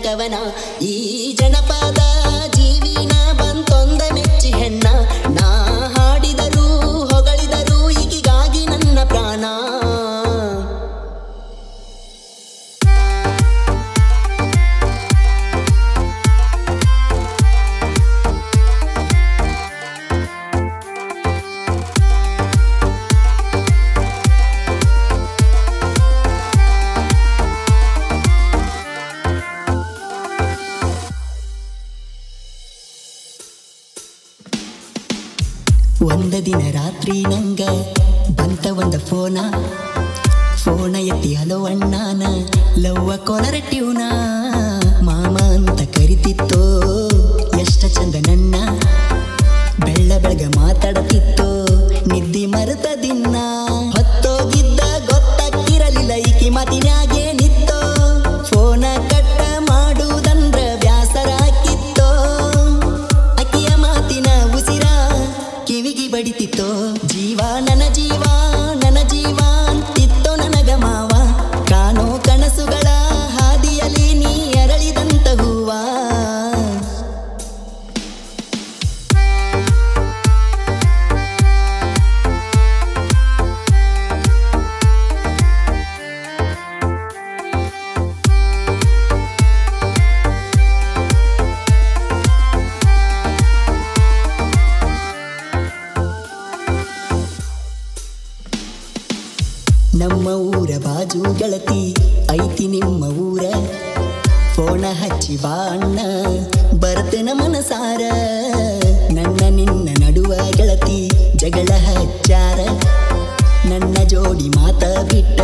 ಕವನ ಈ ಜನಪದ ಜೀವಿನ ಬಂತೊಂದ ಮೆಚ್ಚಿ ಹೆಣ್ಣ ನಾ ಹಾಡಿದರು ಹೊಗಳಿದರು ಈಗಿಗಾಗಿ ನನ್ನ ಪ್ರಾಣ ಒಂದ ದಿನ ರಾತ್ರಿ ನಂಗ ಬಂತ ಒಂದ ಫೋನ ಎತ್ತಿ ಹಲೋ ಅಣ್ಣಾನ ಲವ್ವ ಕೊಲರ ಟ್ಯೂನ ಮಾಮ ಅಂತ ಕರಿತಿತ್ತೋ ಎಷ್ಟ ಚಂದ ನನ್ನ ಬೆಳಗ ಮಾತಾಡತಿತ್ತೋ ನಿದ್ದಿ ಮರೆತ ದಿನ ಹೊತ್ತೋಗಿದ್ದ ಗೊತ್ತಾಗಿರಲಿಲ್ಲ ಈಕಿ ಮಾತಿನಾಗೆ ನಿತ್ತೋ ಫೋನ ಕಟ್ಟ ಮಾಡುವುದಂದ್ರ ಬ್ಯಾಸರ ಹಾಕಿತ್ತೋ ಅಕ್ಕಿಯ ಮಾತಿನ ಉಸಿರ ಕಿವಿಗಿ ಬಡಿತಿತ್ತೋ ಜೀವ ನನ್ನ ಜೀವ ಅಂತಿತ್ತೋ ನನಗ ಮಾವ ಕಾಣೋ ಕನಸುಗಳ ಹಾದಿಯಲ್ಲಿ ನೀ ಅರಳಿದಂತ ಹೂವ ನಮ್ಮ ಊರ ಬಾಜು ಗೆಳತಿ ಐತಿ ನಿಮ್ಮ ಊರ ಫೋನ ಹಚ್ಚಿ ಬಾ ಅಣ್ಣ ಬರ್ತನ ಮನಸಾರ ನನ್ನ ನಿನ್ನ ನಡುವ ಗೆಳತಿ ಜಗಳ ಹಚ್ಚಾರ ನನ್ನ ಜೋಡಿ ಮಾತ ಬಿಟ್ಟ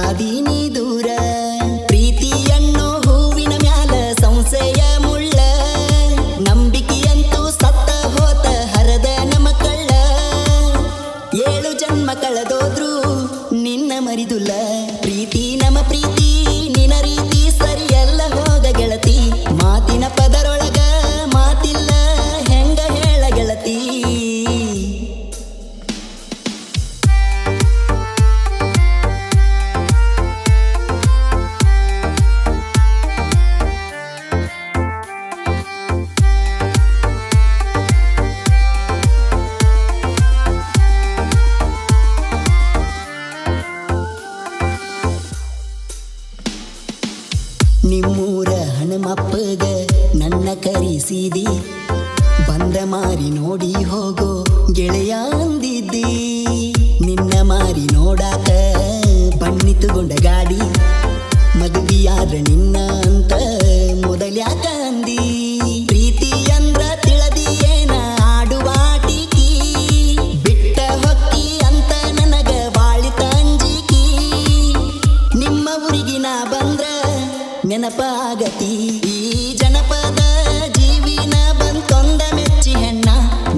ಆದೀನಿ ದೂರ ಪ್ರೀತಿ ಅನ್ನೋ ಹೂವಿನ ಮ್ಯಾಲ ಸಂಶಯ ಮುಳ್ಳ ನಂಬಿಕೆಯಂತೂ ಸತ್ತ ಹೋತ ಹರದ ನಮ್ಮ ಕಳ್ಳ 7 ಜನ್ಮ ಕಳೆದೋದ್ರು ನಿನ್ನ ಮರಿದುಲ್ಲ ಪ್ರೀತಿ ನಮ್ಮ ಪ್ರೀತಿ ನಿನ ರೀತಿ ಸರಿಯಲ್ಲ ಹೋಗ ಗೆಳತಿ ಮಾತಿನ ಪದರೊಳಗ ಮಾತಿಲ್ಲ ಹೆಂಗ ಹೇಳ ಗೆಳತಿ ನಿಮ್ಮೂರ ಹನುಮಪ್ಪಗ ನನ್ನ ಕರಿಸಿದಿ ಬಂದ ಮಾರಿ ನೋಡಿ ಹೋಗೋ ಗೆಳೆಯ ಅಂದಿದ್ದಿ ನಿನ್ನ ಮಾರಿ ನೋಡಾಕ ಬಣ್ಣಿತುಗೊಂಡ ಗಾಡಿ ಮದುವೆಯಾದ ನಿನ್ನ ಅಂತ ಮೊದಲ್ಯಾಕ ಅಂದಿ ಪ್ರೀತಿ ಅಂದ್ರ ತಿಳದಿ ಏನ ಆಡುವಾಟಿಕಿ ಬಿಟ್ಟ ಹೊಕ್ಕಿ ಅಂತ ನನಗ ಬಾಳಿತ ಅಂಜಿಕಿ ನಿಮ್ಮ ಊರಿಗಿನ ಬಂದ್ರ ನೆನಪಾಗತಿ ಈ ಜನಪದ ಜೀವಿನ ಬಂತೊಂದ ಮೆಚ್ಚಿ ಹೆಣ್ಣ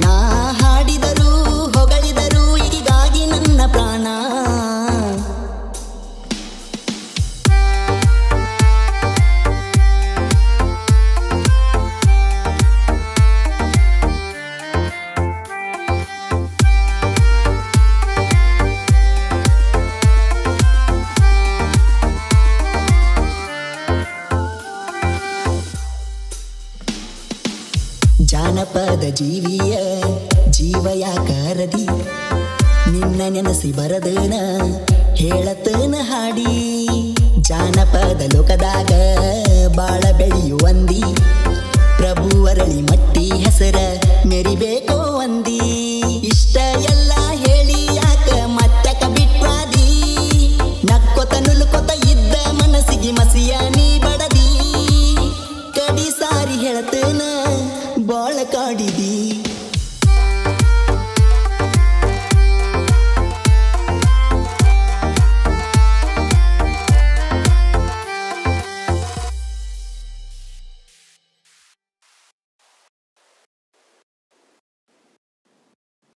ನಾ ಹಾಡಿದರು ಹೊಗಳಿದರು ಈಗಾಗಿ ನನ್ನ ಪ್ರಾಣ ಜಾನಪದ ಜೀವಿಯ ಜೀವ ಯಾಕರದಿ ನಿನ್ನ ನೆನಸಿ ಬರದನ ಹೇಳತನ ಹಾಡಿ ಜಾನಪದ ಲೋಕದಾಗ ಬಾಳ ಬೆಳೆಯುವಂದಿ ಪ್ರಭು ಅರಳಿ ಮಟ್ಟಿ ಹೆಸರ ಮೆರಿಬೇಕೋ ಒಂದಿ ಇಷ್ಟ ಎಲ್ಲ ಹೇಳಿ ಯಾಕ ಮತ್ತಕ ಬಿಟ್ವಾದಿ ನಕ್ಕೊತ ನುಲ್ಕೊತ ಇದ್ದ ಮನಸ್ಸಿಗೆ ಮಸಿಯ ನೀ ಬಡದಿ ಕಡಿ ಸಾರಿ ಹೇಳ್ತೇನ ಬಾಳ ಕಾಡಿದಿ